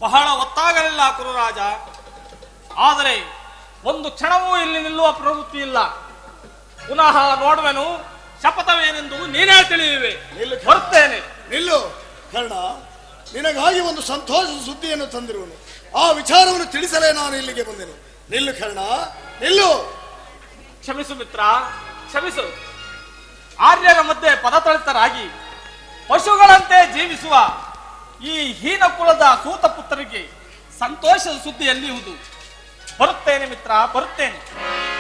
ಬಹಳ ಒತ್ತಾಗಲಿಲ್ಲ ಕುರುರಾಜ. ಆದರೆ ಒಂದು ಕ್ಷಣವೂ ಇಲ್ಲಿ ನಿಲ್ಲುವ ಪ್ರವೃತ್ತಿ ಇಲ್ಲ. ಪುನಃ ನೋಡುವೆನು, ಶಪಥವೇನೆಂದು ನೀನೇ ತಿಳಿಯುವೆ. ಬರುತ್ತೇನೆ. ನಿಲ್ಲು ಕರ್ಣ, ನಿನಗಾಗಿ ಒಂದು ಸಂತೋಷ ಸುದ್ದಿಯನ್ನು ತಂದಿರುವನು. ಆ ವಿಚಾರವನ್ನು ತಿಳಿಸಲೇ ನಾನು ಇಲ್ಲಿಗೆ ಬಂದೆನು. ನಿಲ್ಲು ಕರ್ಣ, ನಿಲ್ಲು. ಕ್ಷಮಿಸು ಮಿತ್ರ, ಕ್ಷಮಿಸು. ಆರ್ಯರ ಮಧ್ಯೆ ಪದತಳಿತರಾಗಿ ಪಶುಗಳಂತೆ ಜೀವಿಸುವ ಈ ಹೀನ ಕುಲದ ಸೂತ ಪುತ್ರರಿಗೆ ಸಂತೋಷದ ಸುದ್ದಿ ಎಲ್ಲಿಯುವುದು? ಬರುತ್ತೇನೆ ಮಿತ್ರ, ಬರುತ್ತೇನೆ.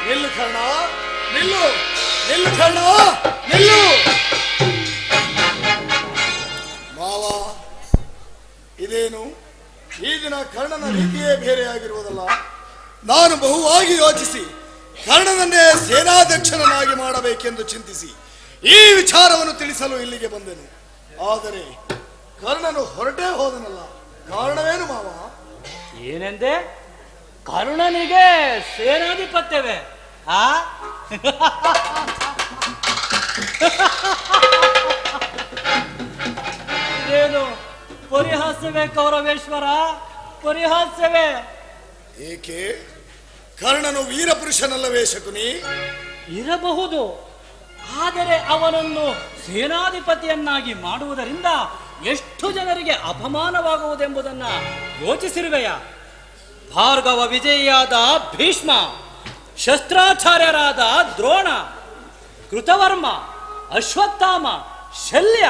ನಿಲ್ಲು ಕರ್ಣ, ನಿಲ್ಲು. ನಿಲ್ಲು ಕರ್ಣ, ನಿಲ್ಲು. ಮಾವ, ಇದೇನು ಈ ದಿನ ಕರ್ಣನ ರೀತಿಯೇ ಬೇರೆಯಾಗಿರುವುದಲ್ಲ. ನಾನು ಬಹುವಾಗಿ ಯೋಚಿಸಿ ಕರ್ಣನನ್ನೇ ಸೇನಾಧ್ಯಕ್ಷರನ್ನಾಗಿ ಮಾಡಬೇಕೆಂದು ಚಿಂತಿಸಿ ಈ ವಿಚಾರವನ್ನು ತಿಳಿಸಲು ಇಲ್ಲಿಗೆ ಬಂದೆನು. ಆದರೆ ಕರ್ಣನು ಹೊರಟೇ ಹೋದನಲ್ಲ, ಕಾರಣವೇನು ಮಾವ? ಏನೆಂದೆ? ಕರ್ಣನಿಗೆ ಸೇನಾಧಿಪತ್ಯವೇ? ಇದೇನು ಪರಿಹಾಸ್ಯವೇ ಕೌರವೇಶ್ವರ, ಪರಿಹಾಸ್ಯವೇ. ಏಕೆ? ಕರ್ಣನು ವೀರಪುರುಷನಲ್ಲವೇ ಶಕುನಿ? ಇರಬಹುದು, ಆದರೆ ಅವನನ್ನು ಸೇನಾಧಿಪತಿಯನ್ನಾಗಿ ಮಾಡುವುದರಿಂದ ಎಷ್ಟು ಜನರಿಗೆ ಅಪಮಾನವಾಗುವುದೆಂಬುದನ್ನ ಯೋಚಿಸಿರುವೆಯಾ? ಭಾರ್ಗವ ವಿಜಯಿಯಾದ ಭೀಷ್ಮ, ಶಸ್ತ್ರಾಚಾರ್ಯರಾದ ದ್ರೋಣ, ಕೃತವರ್ಮ, ಅಶ್ವತ್ಥಾಮ, ಶಲ್ಯ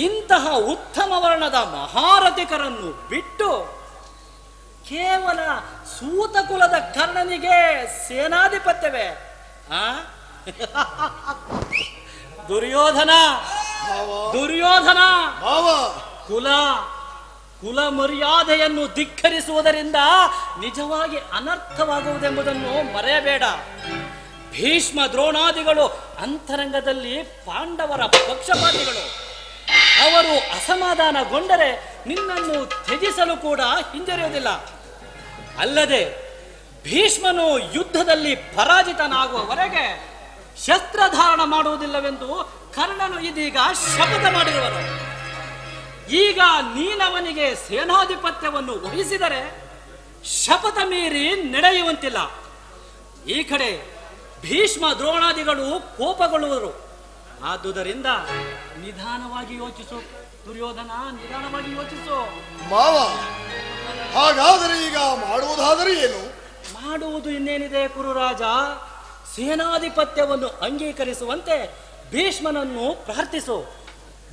ಇಂತಹ ಉತ್ತಮ ವರ್ಣದ ಮಹಾರಥಿಕರನ್ನು ಬಿಟ್ಟು ಕೇವಲ ಸೂತಕುಲದ ಕರ್ಣನಿಗೆ ಸೇನಾಧಿಪತ್ಯವೇ? ದುರ್ಯೋಧನ, ದುರ್ಯೋಧನ ಕುಲ ಮರ್ಯಾದೆಯನ್ನು ಧಿಕ್ಕರಿಸುವುದರಿಂದ ನಿಜವಾಗಿ ಅನರ್ಥವಾಗುವುದೆಂಬುದನ್ನು ಮರೆಯಬೇಡ. ಭೀಷ್ಮ ದ್ರೋಣಾದಿಗಳು ಅಂತರಂಗದಲ್ಲಿ ಪಾಂಡವರ ಪಕ್ಷಪಾತಿಗಳು. ಅವರು ಅಸಮಾಧಾನಗೊಂಡರೆ ನಿನ್ನನ್ನು ತ್ಯಜಿಸಲು ಕೂಡ ಹಿಂಜರಿಯುವುದಿಲ್ಲ. ಅಲ್ಲದೆ ಭೀಷ್ಮನು ಯುದ್ಧದಲ್ಲಿ ಪರಾಜಿತನಾಗುವವರೆಗೆ ಶಸ್ತ್ರಧಾರಣ ಮಾಡುವುದಿಲ್ಲವೆಂದು ಕರ್ಣನು ಇದೀಗ ಶಪಥ ಮಾಡಿರುವನು. ಈಗ ನೀನವನಿಗೆ ಸೇನಾಧಿಪತ್ಯವನ್ನು ವಹಿಸಿದರೆ ಶಪಥ ಮೀರಿ ನಡೆಯುವಂತಿಲ್ಲ. ಈ ಕಡೆ ಭೀಷ್ಮ ದ್ರೋಣಾದಿಗಳು ಕೋಪಗೊಳ್ಳುವರು. ಆದುದರಿಂದ ನಿಧಾನವಾಗಿ ಯೋಚಿಸು ದುರ್ಯೋಧನ, ನಿಧಾನವಾಗಿ ಯೋಚಿಸು. ಮಾವ, ಹಾಗಾದರೆ ಈಗ ಮಾಡುವುದಾದರೆ ಏನು? ಮಾಡುವುದು ಇನ್ನೇನಿದೆ ಕುರುರಾಜ? ಸೇನಾಧಿಪತ್ಯವನ್ನು ಅಂಗೀಕರಿಸುವಂತೆ ಭೀಷ್ಮನನ್ನು ಪ್ರಾರ್ಥಿಸು.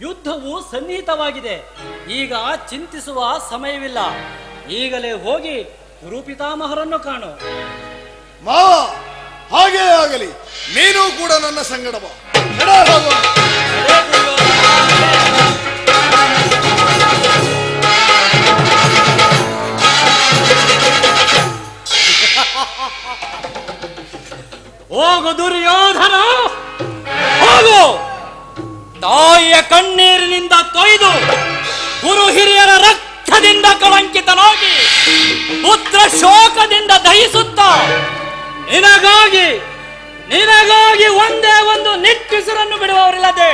ಯುದ್ಧವು ಸನ್ನಿಹಿತವಾಗಿದೆ. ಈಗ ಚಿಂತಿಸುವ ಸಮಯವಿಲ್ಲ. ಈಗಲೇ ಹೋಗಿ ಗುರುಪಿತಾಮಹರನ್ನು ಕಾಣು. ಮಾವ, ಹಾಗೇ ಆಗಲಿ. ನೀನು ಕೂಡ ನನ್ನ ಸಂಗಡ ಬಾ. ಹೋಗು ದುರ್ಯೋಧನ, ಹೋಗು. ತಾಯಿಯ ಕಣ್ಣೀರಿನಿಂದ ತೊಯ್ದು ಗುರು ಹಿರಿಯರ ರಕ್ತದಿಂದ ಕಳಂಕಿತನಾಗಿ ಪುತ್ರ ಶೋಕದಿಂದ ದಹಿಸುತ್ತ ನಿನಗಾಗಿ ಒಂದೇ ಒಂದು ನಿಟ್ಟುಸಿರನ್ನು ಬಿಡುವವರಿಲ್ಲದೆ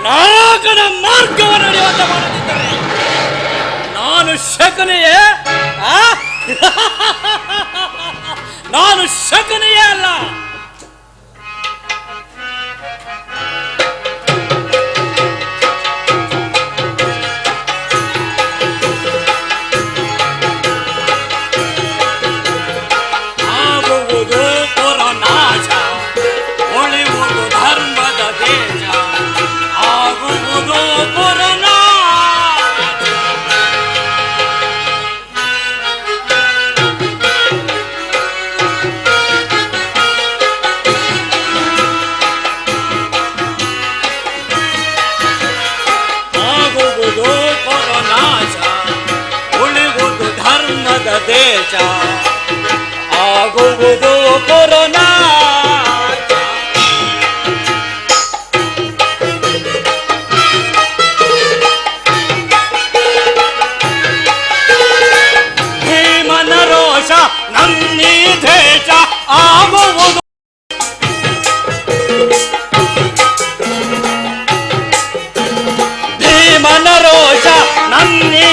ನರಕದ ಮಾರ್ಗವನ್ನು ನಡೆಯುವಂತೆ ಮಾಡುತ್ತಿದ್ದರೆ ನಾನು ಶಕುನಿಯೇ? ನಾನು ಶಕುನಿಯೇ ಅಲ್ಲ. ದೇಶ ಆಗುವುದು ಕೊರೋನಾ. ಭೀಮನ ರೋಷ ನನ್ನೀ ದೇಶ ಆಗುವುದು. ಭೀಮನ ರೋಷ ನನ್ನೀ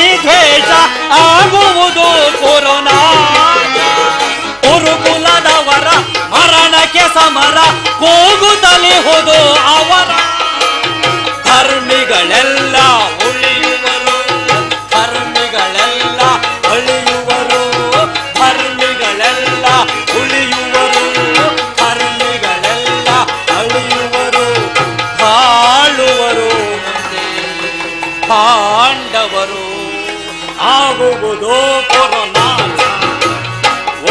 ಆಗುವುದು ಪುರನಾಶ,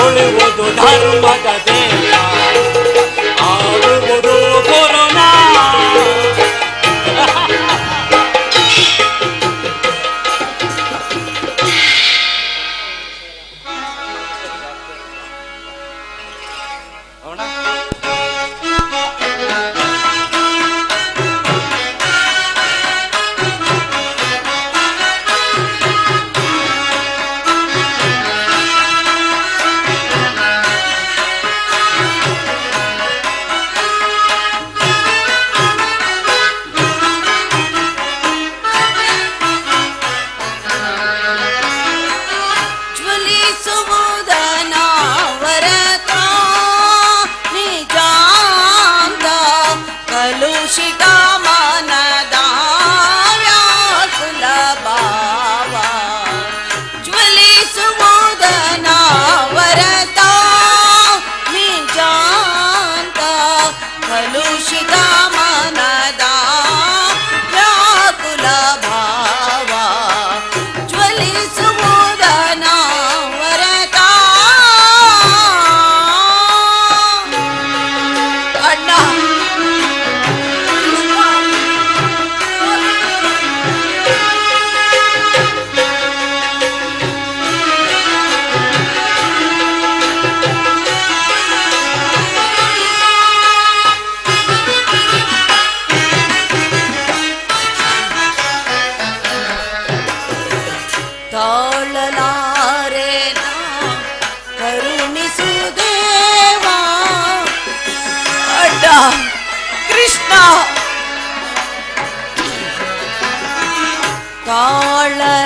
ಉಳಿಯುವುದು ಧರ್ಮದ ದೇಶ, ಆಗುವುದು ಪುರನಾಶ.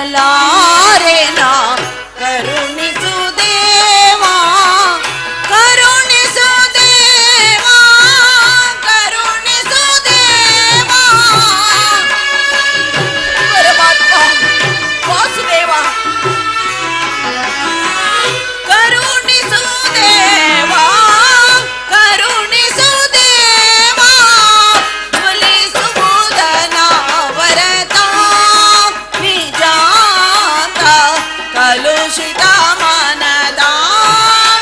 ತಾಳಲಾರೆನ ಕರುಣಿಸು ದೇವಾ, ಕರುಣಿಸು ದೇವಾ, ಕರುಣಿಸು ದೇವಾ. ಪರಮಾತ್ಮ ವಾಸುದೇವ ಕರುಣಿಸು ದೇವಾ, ಕರುಣಿಸು ದೇವಾ. ಜ್ವಲಿಸುವುದನ ವರತ ನಿಜಾತ ಕಲುಷಿತ ಮನದ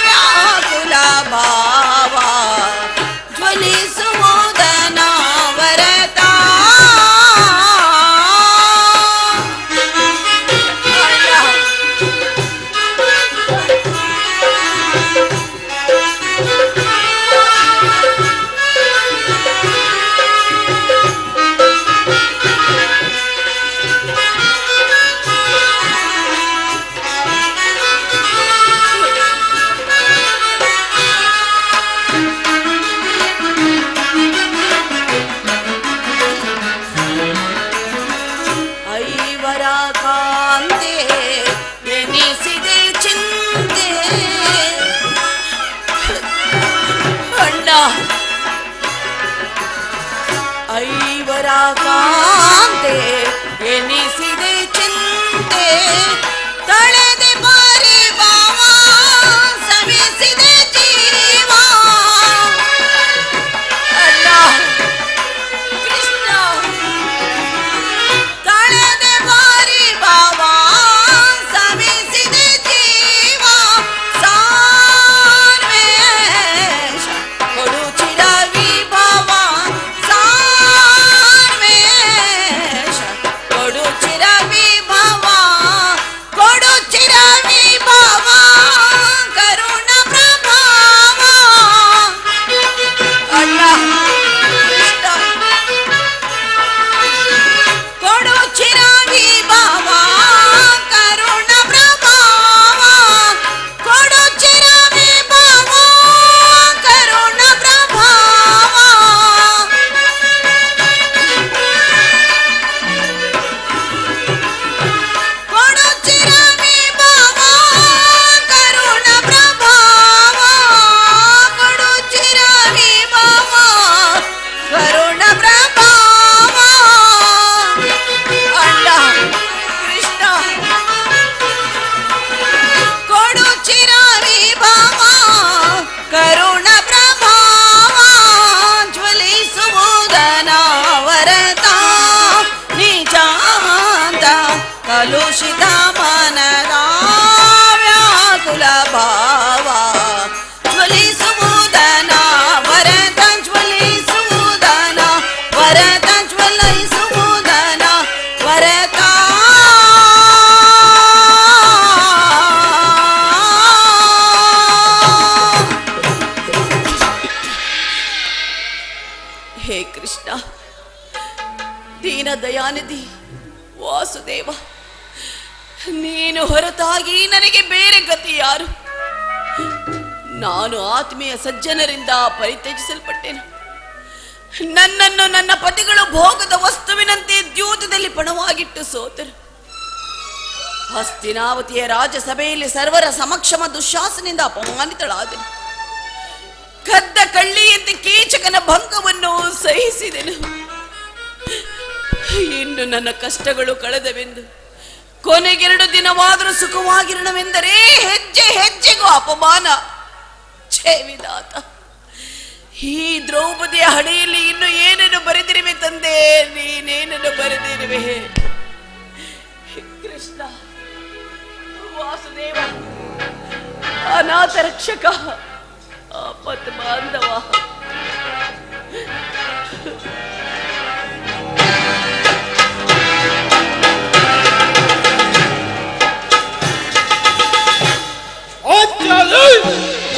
ವ್ಯಾಕುಲ ಭಾವ. ಜ್ವಲಿಸುವುದನ ವರತ ಐವರ ಕಾಂತೆ ಎನಿಸಿದೆ ಚಿಂತೆ. ಅಣ್ಣ ಐವರ ಕಾಂತೆ ಎನಿಸಿದೆ ಚಿಂತೆ. ತಳೆದೆ ಪರಿಭವ ಸವಿಸಿದೆ ಜೀವ. ಅಣ್ಣ ಕೃಷ್ಣ ತಳೆದೆ ಪರಿಭವ ಸವಿಸಿದೆ ಜೀವ. ಸಾರ್ವೇಶ ಕೊಡು ಚಿರ ವಿಭವ. ಸಾರ್ವೇಶ ಕೊಡು ಚಿರ ವಿಭವ. ಮನದ ವ್ಯಾಕುಲ ಭಾವ ಜ್ವಲಿಸುವುದನ ವರದ ಜ್ವಲಿಸುವುದನ ವರದ ಜ್ವಲಿಸುವುದನ ವರದ ಹೇ ಕೃಷ್ಣ, ದೀನ ದಯಾನಿಧಿ ವಾಸುದೇವ, ನೀನು ಹೊರತಾಗಿ ನನಗೆ ಬೇರೆ ಗತಿ ಯಾರು? ನಾನು ಆತ್ಮೀಯ ಸಜ್ಜನರಿಂದ ಪರಿತ್ಯಜಿಸಲ್ಪಟ್ಟೆನು. ನನ್ನನ್ನು ನನ್ನ ಪತಿಗಳು ಭೋಗದ ವಸ್ತುವಿನಂತೆ ದ್ಯೂತದಲ್ಲಿ ಪಣವಾಗಿಟ್ಟು ಸೋತರು. ಹಸ್ತಿನಾವತಿಯ ರಾಜಸಭೆಯಲ್ಲಿ ಸರ್ವರ ಸಮಕ್ಷಮ ದುಶ್ಯಾಸನಿಂದ ಅಪಮಾನಿತಳಾದೆನು. ಕದ್ದ ಕಳ್ಳಿಯಂತೆ ಕೀಚಕನ ಭಂಗವನ್ನು ಸಹಿಸಿದೆನು. ಇನ್ನು ನನ್ನ ಕಷ್ಟಗಳು ಕಳೆದವೆಂದು ಕೊನೆಗೆರಡು ದಿನವಾದರೂ ಸುಖವಾಗಿರಣವೆಂದರೆ ಹೆಜ್ಜೆ ಹೆಜ್ಜೆಗೂ ಅಪಮಾನ. ಛೇ ವಿಧಾತ, ಈ ದ್ರೌಪದಿಯ ಹಣೆಯಲ್ಲಿ ಇನ್ನು ಏನನ್ನು ಬರೆದಿರುವೆ ತಂದೆ? ನೀನೇನನ್ನು ಬರೆದಿರುವೆ? ಕೃಷ್ಣ, ವಾಸುದೇವ, ಅನಾಥ ರಕ್ಷಕ, ಆಪತ್ ಬಾಂಧವ,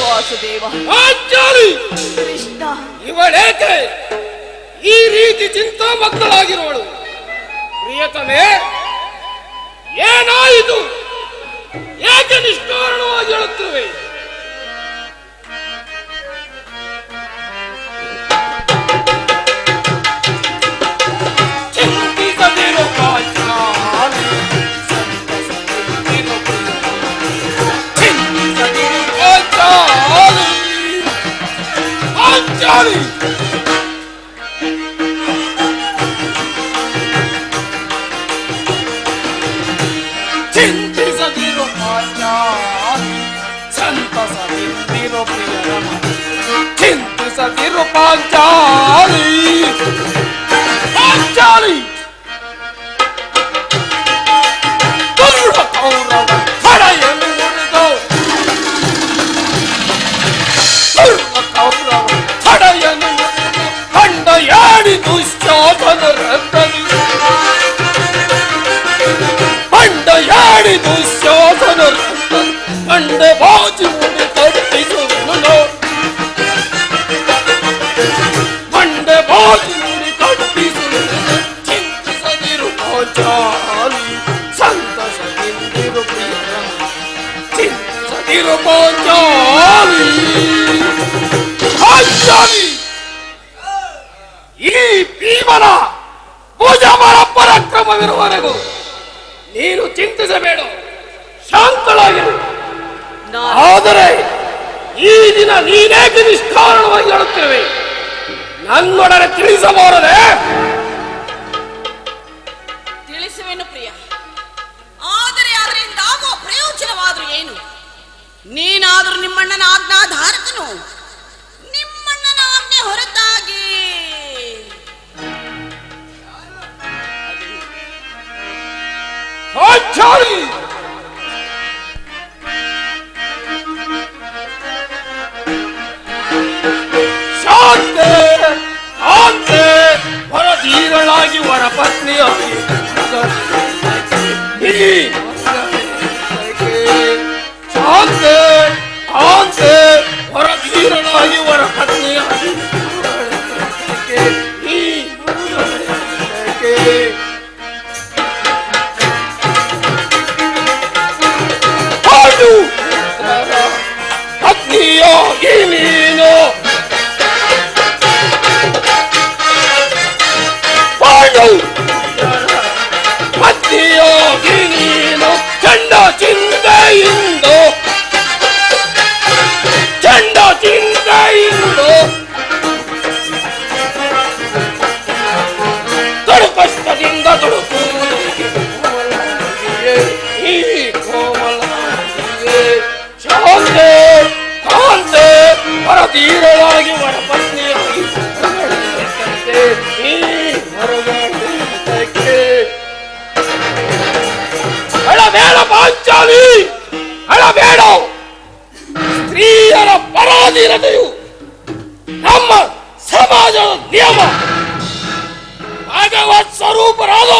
ವಾಸುದೇವ, ಕೃಷ್ಣ, ಇವಳೇಕೆ ಈ ರೀತಿ ಚಿಂತಾಮಗ್ನಳಾಗಿರುವಳು? ಪ್ರಿಯತಮೆ, ಏನಾಯಿತು? ಏಕೆ ನಿಷ್ಕಾರಣವಾಗಿ ಹೇಳುತ್ತವೆ? ಚಿಂತಿಸದಿರು ಪಾಂಚಾಲಿ, ಚಿಂತಿಸದಿರು ಪಾಂಚಾಲಿ, ಪಾಂಚಾಲಿ. ಚಿಂತಿಸದಿರು ಪಾಂಚಾಲಿ, ಸಂತಸದಿಂದಿರು ಪ್ರಿಯರಮ. ಚಿಂತಿಸದಿರು ಪಾಂಚಾಲಿ, ಪಾಂಚಾಲಿ. ದುರ್ಗ ಕೌರವ ಹಡೆಯಲು ಮುರಿದು, ದುರ್ಗ ಕೌರವ ಹಡೆಯಲು ಮುರಿದು ಕಂಡ ಯಾಡಿ ದುಶ್ಯಾಸನ ರಕ್ತವಿ, ಕಂಡ ಯಾಡಿ ದುಶ್ಯಾಸನ ರಕ್ತ ಕಂಡೆ ಬಾಜಿ ಮುಡಿ ಕಟ್ಟಿಸುವನು, ಕಂಡೆ ಬಾಜಿ ಮುಡಿ ಕಟ್ಟಿಸುವನು. ಚಿಂತಿಸದಿರು ಪಾಂಚಾಲಿ, ಸಂತಸದಿಂದಿರು ಪ್ರಿಯರಮ. ಚಿಂತಿಸದಿರು ಪಾಂಚಾಲಿ, ಪಾಂಚಾಲಿ. ಈ ಭೀಮನ ಭುಜಬಲ ಪರಾಕ್ರಮವಿರುವವರೆಗೂ ನೀನು ಚಿಂತಿಸಬೇಡ, ಶಾಂತಳಾಗಿರು. ಆದರೆ ಈ ದಿನ ನೀನೇಕೆ ನಿಷ್ಕಾರಣವಾಗಿ ಹೇಳುತ್ತೇವೆ? ನನ್ನೊಡನೆ ತಿಳಿಸಬಾರದೆ? ತಿಳಿಸುವೆನು ಪ್ರಿಯ, ಆದರೆ ಅದರಿಂದ ಆಗುವ ಪ್ರಯೋಜನವಾದರೂ ಏನು? ನೀನಾದರೂ ನಿಮ್ಮಣ್ಣನ ಆಜ್ಞಾಧಾರಕನು. ನಿಮ್ಮಣ್ಣನ ಆಜ್ಞೆ ಹೊರತಾಗಿ ಪಾಂಚಾಲಿ, ಶಾಂತೆ ಶಾಂತೆ, ವರಧೀರಳಾಗಿ ವರ ಪತ್ನಿಯಾಗಿ ಶಾಂತೆ ಶಾಂತೆ, ವರಧೀರಳಾಗಿ ವರ ಪತ್ನಿಯಾಗಿ ಪತ್ನಿಯಾಗಿ ನೀನು ಪಾಂಡು, ಪತ್ನಿಯಾಗಿ ನೀನು ಕ್ರಿಯಾಶೀಲತೆಯು ನಮ್ಮ ಸಮಾಜದ ನಿಯಮ. ಭಗವತ್ ಸ್ವರೂಪರಾದ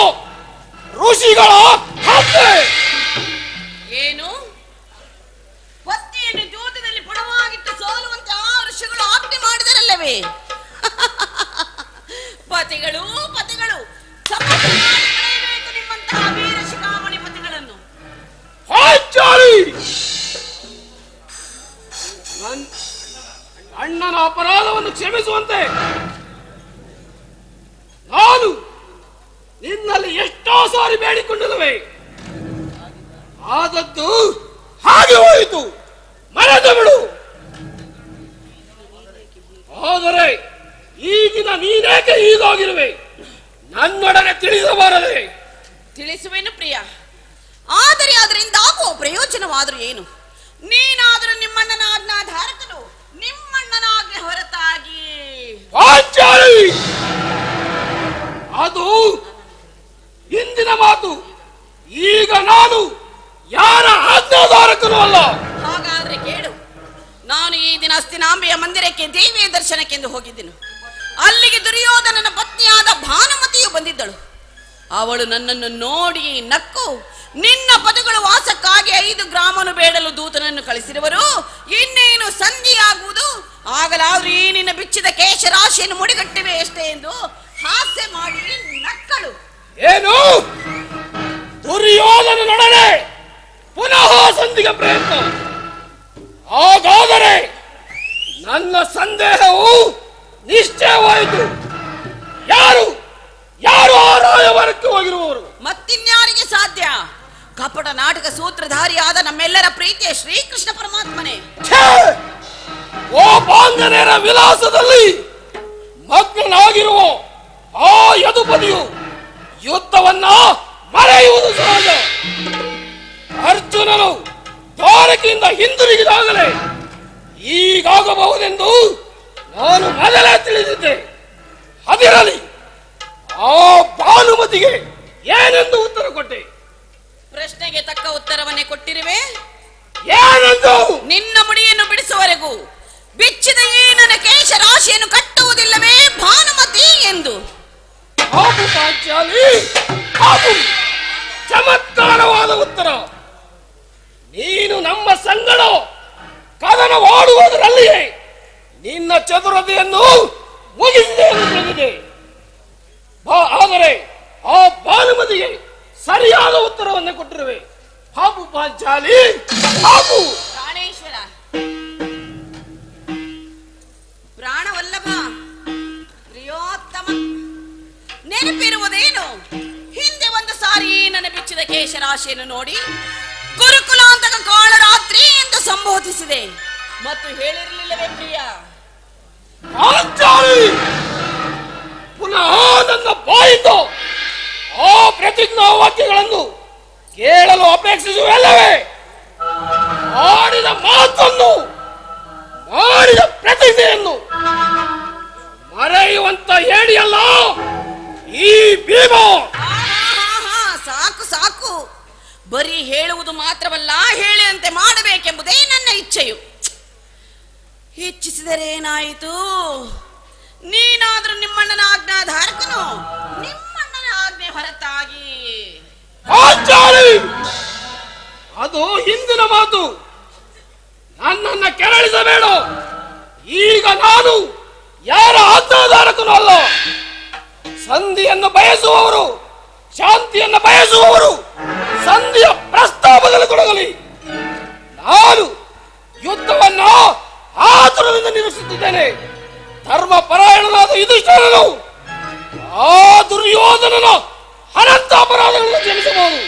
ಋಷಿಗಳ ಹತ್ಯೆ. ಏನು ಪತ್ನಿಯನ್ನು ಜೂತದಲ್ಲಿ ಪಣವಾಗಿಟ್ಟು ಸೋಲುವಂತೆ ಆ ಋಷಿಗಳು ಆಜ್ಞೆ ಮಾಡಿದರಲ್ಲವೇ? ಪತಿಗಳು ಪತಿಗಳು ಸಮಸ್ಯೆ ಮಾಡಿ ಪಡೆಯಬೇಕು ನಿಮ್ಮಂತಹ ವೀರ ಶಿಖಾಮಣಿ ಪತಿಗಳನ್ನು. ಅಣ್ಣನ ಅಪರಾಧವನ್ನು ಕ್ಷಮಿಸುವಂತೆ ನಾನು ನಿನ್ನಲ್ಲಿ ಎಷ್ಟೋ ಸಾರಿ ಬೇಡಿಕೊಂಡಿರುವೆ. ಆದದ್ದು ಹಾಗೆ ಹೋಯಿತು, ಮರೆತು ಬಿಡು. ಆದರೆ ಈಗಿನ ನೀನೇಕೆ ಹೀಗಾಗಿರುವೆ? ನನ್ನೊಡನೆ ತಿಳಿಸಬಾರದೆ? ತಿಳಿಸುವೇನು ಪ್ರಿಯ, ಆದರೆ ಅದರಿಂದ ಆಗುವ ಪ್ರಯೋಜನವಾದರೂ ಏನು? ನೀನಾದರೂ ನಿಮ್ಮಣ್ಣನ ಆಜ್ಞಾಧಾರಕನು, ನಿಮ್ಮಣ್ಣನ ಆಜ್ಞೆ ಹೊರತಾಗಿ ಅದು ಹಿಂದಿನ ಮಾತು. ಈಗ ನಾನು ಯಾರ ಆಜ್ಞಾಧಾರಕನೂ ಅಲ್ಲ. ಹಾಗಾದ್ರೆ ಕೇಳು, ನಾನು ಈ ದಿನ ಹಸ್ತಿನಾಂಬೆಯ ಮಂದಿರಕ್ಕೆ ದೇವಿಯ ದರ್ಶನಕ್ಕೆಂದು ಹೋಗಿದ್ದೆನು. ಅಲ್ಲಿಗೆ ದುರ್ಯೋಧನನ ಪತ್ನಿಯಾದ ಭಾನುಮತಿಯು ಬಂದಿದ್ದಳು. ಅವಳು ನನ್ನನ್ನು ನೋಡಿ ನಕ್ಕು, ನಿನ್ನ ಪದಗಳು ವಾಸಕ್ಕಾಗಿ 5 ಗ್ರಾಮನು ಬೇಡಲು ದೂತನನ್ನು ಕಳಿಸಿರುವರು, ಇನ್ನೇನು ಸಂಧಿಯಾಗುವುದು, ಆಗಲಾದ್ರೂ ಈ ನಿನ್ನ ಬಿಚ್ಚಿದ ಕೇಶರಾಶಿಯನ್ನು ಮುಡಿಗಟ್ಟಿವೆ ಎಷ್ಟೇ ಎಂದು ಹಾಸ್ಯ ಮಾಡಿ ನಕ್ಕಳು. ಏನು ದುರ್ಯೋಧನನೊಡನೆ ಪುನಃ ಸಂಧಿಗೆ ಪ್ರಯತ್ನ? ಹಾಗಾದರೆ ನನ್ನ ಸಂದೇಹವು ನಿಶ್ಚಯವಾಯಿತು. ಯಾರು ಯಾರು ಆ ರಾಯಭಾರಕ್ಕೆ ಹೋಗಿರುವವರು? ಮತ್ತಿನ್ಯಾರಿಗೆ ಸಾಧ್ಯ? ಕಪಟ ನಾಟಕ ಸೂತ್ರಧಾರಿಯಾದ ನಮ್ಮೆಲ್ಲರ ಪ್ರೀತಿಯ ಶ್ರೀಕೃಷ್ಣ ಪರಮಾತ್ಮನೇ. ಗೋಪಾಂಗನೆಯರ ವಿಲಾಸದಲ್ಲಿ ಮಗ್ನನಾಗಿರುವ ಆ ಯದುಪದಿಯು ಯುದ್ಧವನ್ನ ಮರೆಯುವುದು ಸಹಜ. ಅರ್ಜುನನು ದ್ವಾರಕೆಯಿಂದ ಹಿಂದಿರುಗಿದಾಗಲೇ ಈಗಾಗಬಹುದೆಂದು ನಾನು ಮೊದಲೇ ತಿಳಿದಿದ್ದೆ. ಅದಿರಲಿ, ಆ ಭಾನುಮತಿಗೆ ಏನೆಂದು ಉತ್ತರ ಕೊಟ್ಟೆ? ಪ್ರಶ್ನೆಗೆ ತಕ್ಕ ಉತ್ತರವನ್ನೇ ಕೊಟ್ಟಿರುವೆ. ಏನೆಂದು? ನಿನ್ನ ಮುಡಿಯನ್ನು ಬಿಡಿಸುವವರೆಗೂ ಬಿಚ್ಚಿದ ಈ ನನ್ನ ಕೇಶ ರಾಶಿಯನ್ನು ಕಟ್ಟುವುದಿಲ್ಲವೇ ಭಾನುಮತಿ ಎಂದು. ಪಾಪು ಪಾಂಚಾಲಿ, ಪಾಪು. ಚಮತ್ಕಾರವಾದ ಉತ್ತರ. ನೀನು ನಮ್ಮ ಸಂಗಡ ಕದನವಾಡುವುದರಲ್ಲಿಯೇ ನಿನ್ನ ಚತುರತೆಯನ್ನು ಮುಗಿಸಿದೆ ಎಂದು ತಿಳಿದಿದೆ. ಆದರೆ ಆ ಭಾನುಮತಿಗೆ ಸರಿಯಾದ ಉತ್ತರವನ್ನು ಕೊಟ್ಟಿರುವೆ. ಪಾಪು ಪಾಂಚಾಲಿ, ಪಾಪು. ಪ್ರಾಣೇಶ್ವರ, ಪ್ರಾಣವಲ್ಲಭ, ಪ್ರಿಯೋತ್ತಮ, ನೆನಪಿರುವುದೇನು? ಹಿಂದೆ ಒಂದು ಸಾರಿ ನನ್ನ ಬಿಚ್ಚಿದ ಕೇಶರಾಶಿಯನ್ನು ನೋಡಿ ಗುರುಕುಲಾಂತಕ ಕಾಳರಾತ್ರಿ ಎಂದು ಸಂಬೋಧಿಸಿದೆ ಮತ್ತು ಹೇಳಿರಲಿಲ್ಲವೇ ಪ್ರಿಯ? ಪಾಂಚಾಲಿ, ಪುನಃ ನನ್ನ ಬಾಯಿತು ಆ ಪ್ರತಿಜ್ಞಾ ವಾಕ್ಯಗಳನ್ನು ಕೇಳಲು ಅಪೇಕ್ಷಿಸುವಲ್ಲವೇ? ಆಡಿದ ಮಾತನ್ನು, ಮಾಡಿದ ಪ್ರತಿಜ್ಞೆಯನ್ನು ಮರೆಯುವಂತ ಹೇಳಿಯಲ್ಲ ಈ ಭೀಮ. ಸಾಕು ಸಾಕು, ಬರೀ ಹೇಳುವುದು ಮಾತ್ರವಲ್ಲ, ಹೇಳಿದಂತೆ ಮಾಡಬೇಕೆಂಬುದೇ ನನ್ನ ಇಚ್ಛೆಯು. ಇಚ್ಛಿಸಿದರೆ ಏನಾಯಿತು? ನೀನಾದ್ರೂ ನಿಮ್ಮಣ್ಣನ ಆಜ್ಞಾಧಾರಕನು, ನಿಮ್ಮಣ್ಣನ ಆಜ್ಞೆ ಹೊರತಾಗಿ. ಅದು ಹಿಂದಿನ ಮಾತು. ನನ್ನನ್ನ ಕೆರಳಿಸಬೇಡ. ಈಗ ನಾನು ಯಾರ ಆಜ್ಞಾಧಾರಕನು ಅಲ್ಲ. ಸಂಧಿಯನ್ನು ಬಯಸುವವರು, ಶಾಂತಿಯನ್ನು ಬಯಸುವವರು ಸಂಧಿಯ ಪ್ರಸ್ತಾಪದಲ್ಲಿ ತೊಡಗಲಿ. ನಾನು ಯುದ್ಧವನ್ನ ಆತುರದಿಂದ ನಿಲ್ಲಿಸುತ್ತಿದ್ದೇನೆ. ಧರ್ಮ ಪರಾಯಣನಾದ ಯುಧಿಷ್ಠಿರನು ಆ ದುರ್ಯೋಧನನ ಅನಂತ ಅಪರಾಧಗಳನ್ನು ಕ್ಷಮಿಸಬಹುದು.